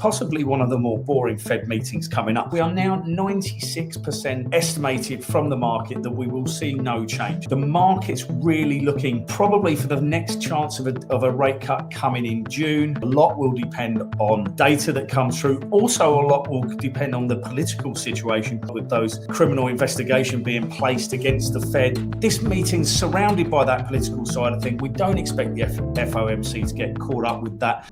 possibly one of the more boring Fed meetings coming up. We are now 96% estimated from the market that we will see no change. The market's really looking probably for the next chance of a rate cut coming in June. A lot will depend on data that comes through. Also, a lot will depend on the political situation with those criminal investigation being placed against the Fed. This meeting's surrounded by that political side of things. We don't expect the FOMC to get caught up with that.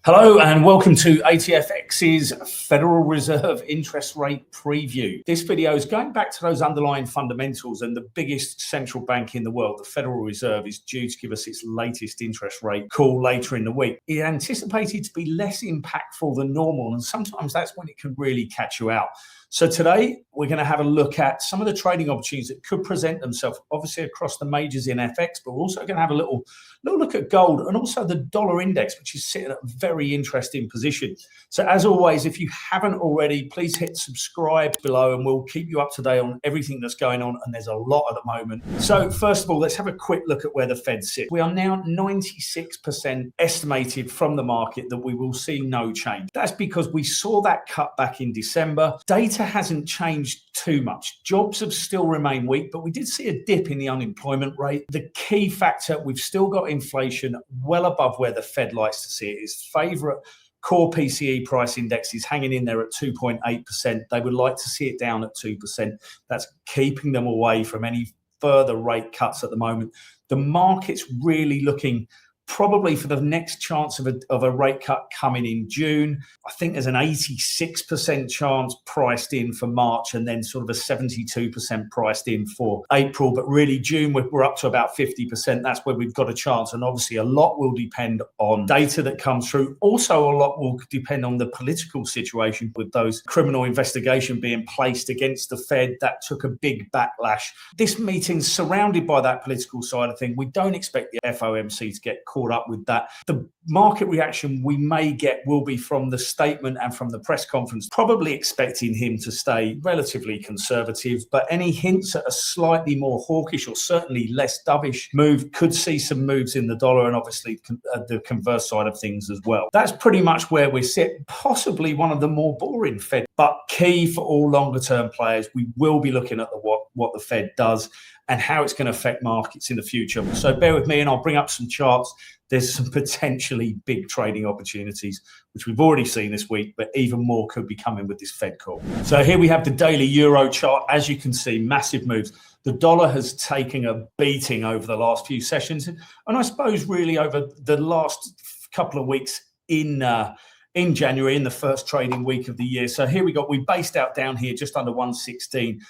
Hello and welcome to ATFX's Federal Reserve interest rate preview. This video is going back to those underlying fundamentals, and the biggest central bank in the world, the Federal Reserve, is due to give us its latest interest rate call later in the week. It's anticipated to be less impactful than normal, and sometimes that's when it can really catch you out. So today we're going to have a look at some of the trading opportunities that could present themselves, obviously across the majors in FX, but we're also going to have a little look at gold and also the dollar index, which is sitting at a very interesting position. So as always, if you haven't already, please hit subscribe below and we'll keep you up to date on everything that's going on. And there's a lot at the moment. So first of all, let's have a quick look at where the Fed sits. We are now 96% estimated from the market that we will see no change. That's because we saw that cut back in December. Data hasn't changed too much. Jobs have still remained weak, but we did see a dip in the unemployment rate. The key factor, we've still got inflation well above where the Fed likes to see it. Its favorite core PCE price index is hanging in there at 2.8%. They would like to see it down at 2%. That's keeping them away from any further rate cuts at the moment. The market's really looking probably for the next chance of a rate cut coming in June. I think there's an 86% chance priced in for March and then sort of a 72% priced in for April. But really June, we're up to about 50%. That's where we've got a chance. And obviously a lot will depend on data that comes through. Also, a lot will depend on the political situation with those criminal investigation being placed against the Fed. That took a big backlash. This meeting's surrounded by that political side of things. We don't expect the FOMC to get caught up with that. The market reaction we may get will be from the statement and from the press conference, probably expecting him to stay relatively conservative, but any hints at a slightly more hawkish or certainly less dovish move could see some moves in the dollar and obviously the converse side of things as well. That's pretty much where we sit, possibly one of the more boring Fed, but key for all longer term players. We will be looking at what the Fed does and how it's going to affect markets in the future. So bear with me and I'll bring up some charts. There's some potentially big trading opportunities, which we've already seen this week, but even more could be coming with this Fed call. So here we have the daily euro chart. As you can see, massive moves. The dollar has taken a beating over the last few sessions. And I suppose really over the last couple of weeks in January, in the first trading week of the year. So here we based out down here just under 116.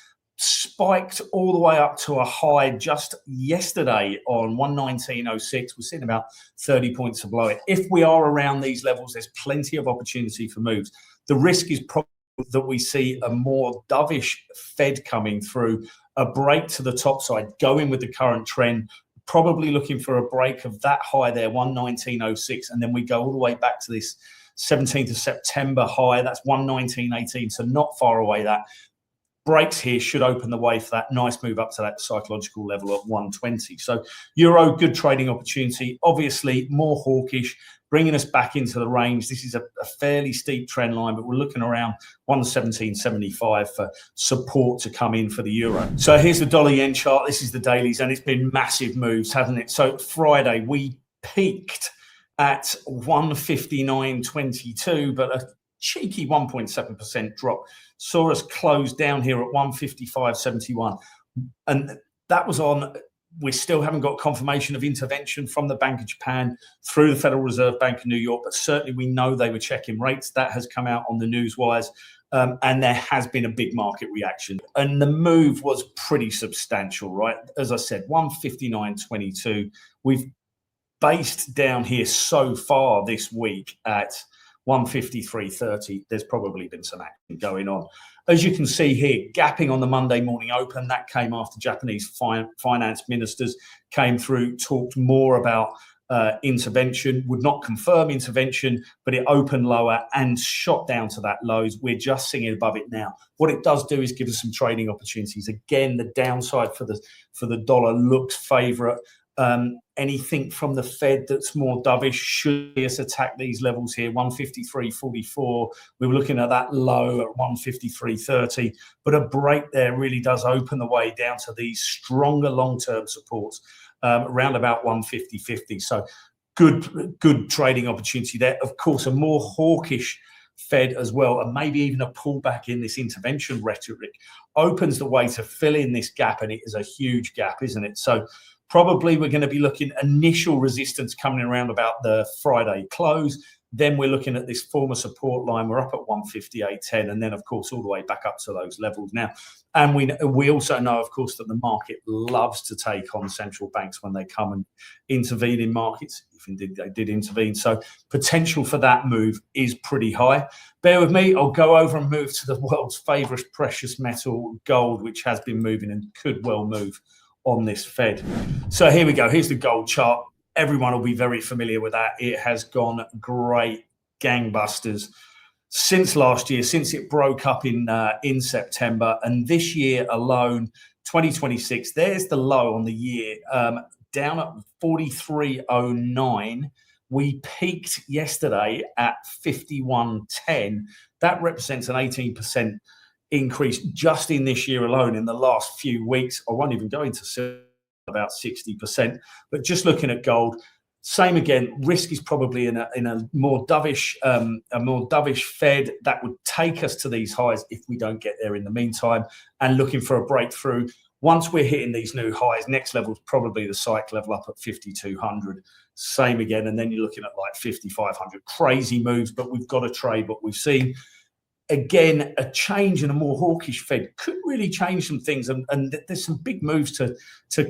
Spiked all the way up to a high just yesterday on 119.06. We're sitting about 30 points below it. If we are around these levels, there's plenty of opportunity for moves. The risk is probably that we see a more dovish Fed coming through, a break to the top side, going with the current trend, probably looking for a break of that high there, 119.06, and then we go all the way back to this 17th of September high. That's 119.18, so not far away. That breaks here should open the way for that nice move up to that psychological level of 120. So euro, good trading opportunity. Obviously more hawkish, bringing us back into the range. This is a fairly steep trend line, but we're looking around 117.75 for support to come in for the euro. So here's the dollar yen chart. This is the dailies, and it's been massive moves, hasn't it? So Friday we peaked at 159.22, but a cheeky 1.7% drop. Saw us close down here at 155.71. And that was on, we still haven't got confirmation of intervention from the Bank of Japan through the Federal Reserve Bank of New York, but certainly we know they were checking rates. That has come out on the news wires. And there has been a big market reaction. And the move was pretty substantial, right? As I said, 159.22. We've based down here so far this week at 153.30. There's probably been some action going on. As you can see here, gapping on the Monday morning open. That came after Japanese finance ministers came through, talked more about intervention, would not confirm intervention, but it opened lower and shot down to that lows. We're just seeing it above it now. What it does do is give us some trading opportunities. Again, the downside for the dollar looks favorable. Anything from the Fed that's more dovish should see us attack these levels here, 153.44. We were looking at that low at 153.30, but a break there really does open the way down to these stronger long-term supports around about 150.50. So good trading opportunity there. Of course, a more hawkish Fed as well, and maybe even a pullback in this intervention rhetoric opens the way to fill in this gap, and it is a huge gap, isn't it? So probably we're going to be looking initial resistance coming around about the Friday close. Then we're looking at this former support line. We're up at 158.10, and then of course all the way back up to those levels now. And we also know, of course, that the market loves to take on central banks when they come and intervene in markets, if indeed they did intervene. So potential for that move is pretty high. Bear with me. I'll go over and move to the world's favorite precious metal, gold, which has been moving and could well move on this Fed. So here we go. Here's the gold chart. Everyone will be very familiar with that. It has gone great gangbusters since last year, since it broke up in September, and this year alone, 2026. There's the low on the year, down at 43.09. We peaked yesterday at 51.10. That represents an 18% increase just in this year alone. In the last few weeks, I won't even go into silver, about 60%, but just looking at gold, same again. Risk is probably in a more dovish Fed that would take us to these highs if we don't get there in the meantime, and looking for a breakthrough. Once we're hitting these new highs, next level is probably the cycle level up at 5,200. Same again, and then you're looking at like 5,500. Crazy moves, but we've got to trade what we've seen. Again, a change in a more hawkish Fed could really change some things, and there's some big moves to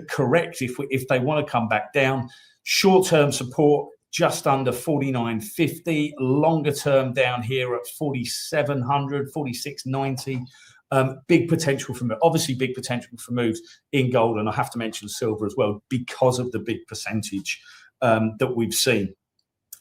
correct if they want to come back down. Short-term support just under 49.50, longer term down here at 4,700, 46.90. Big potential for obviously big potential for moves in gold, and I have to mention silver as well because of the big percentage that we've seen.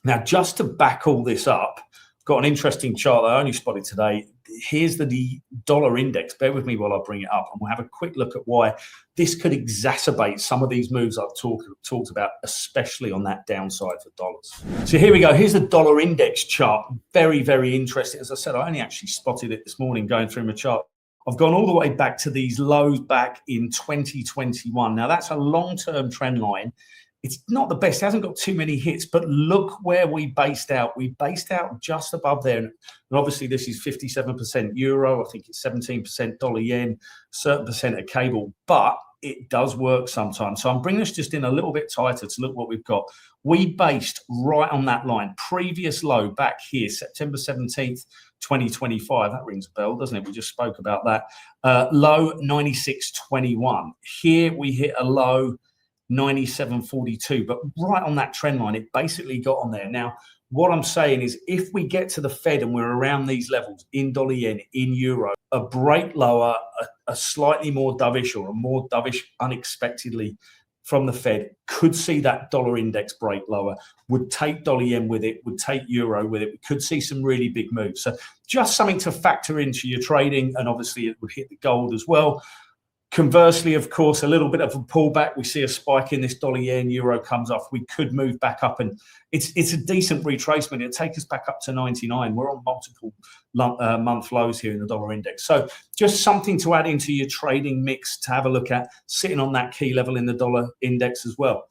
Now, just to back all this up, got an interesting chart that I only spotted today. Here's the dollar index. Bear with me while I bring it up, and we'll have a quick look at why this could exacerbate some of these moves I've talked about, especially on that downside for dollars. So here we go. Here's the dollar index chart. Very, very interesting. As I said, I only actually spotted it this morning going through my chart. I've gone all the way back to these lows back in 2021. Now, that's a long-term trend line. It's not the best. It hasn't got too many hits, but look where we based out. We based out just above there. And obviously, this is 57% euro. I think it's 17% dollar yen, certain percent of cable, but it does work sometimes. So I'm bringing this just in a little bit tighter to look what we've got. We based right on that line. Previous low back here, September 17th, 2025. That rings a bell, doesn't it? We just spoke about that. Low 96.21. Here we hit a low 97.42, but right on that trend line, it basically got on there. Now, what I'm saying is if we get to the Fed and we're around these levels in dollar yen, in euro, a break lower, a slightly more dovish or a more dovish unexpectedly from the Fed could see that dollar index break lower, would take dollar yen with it, would take euro with it. We could see some really big moves. So just something to factor into your trading, and obviously it would hit the gold as well. Conversely, of course, a little bit of a pullback. We see a spike in this dollar yen, euro comes off. We could move back up, and it's a decent retracement. It'll take us back up to 99. We're on multiple month lows here in the dollar index. So just something to add into your trading mix to have a look at, sitting on that key level in the dollar index as well.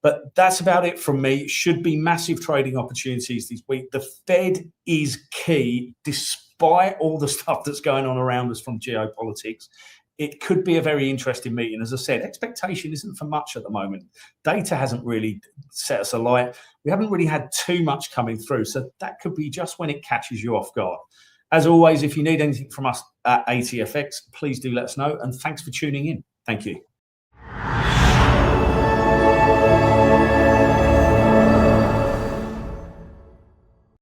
But that's about it from me. Should be massive trading opportunities this week. The Fed is key, despite all the stuff that's going on around us from geopolitics. It could be a very interesting meeting. As I said, expectation isn't for much at the moment. Data hasn't really set us alight. We haven't really had too much coming through. So that could be just when it catches you off guard. As always, if you need anything from us at ATFX, please do let us know. And thanks for tuning in. Thank you.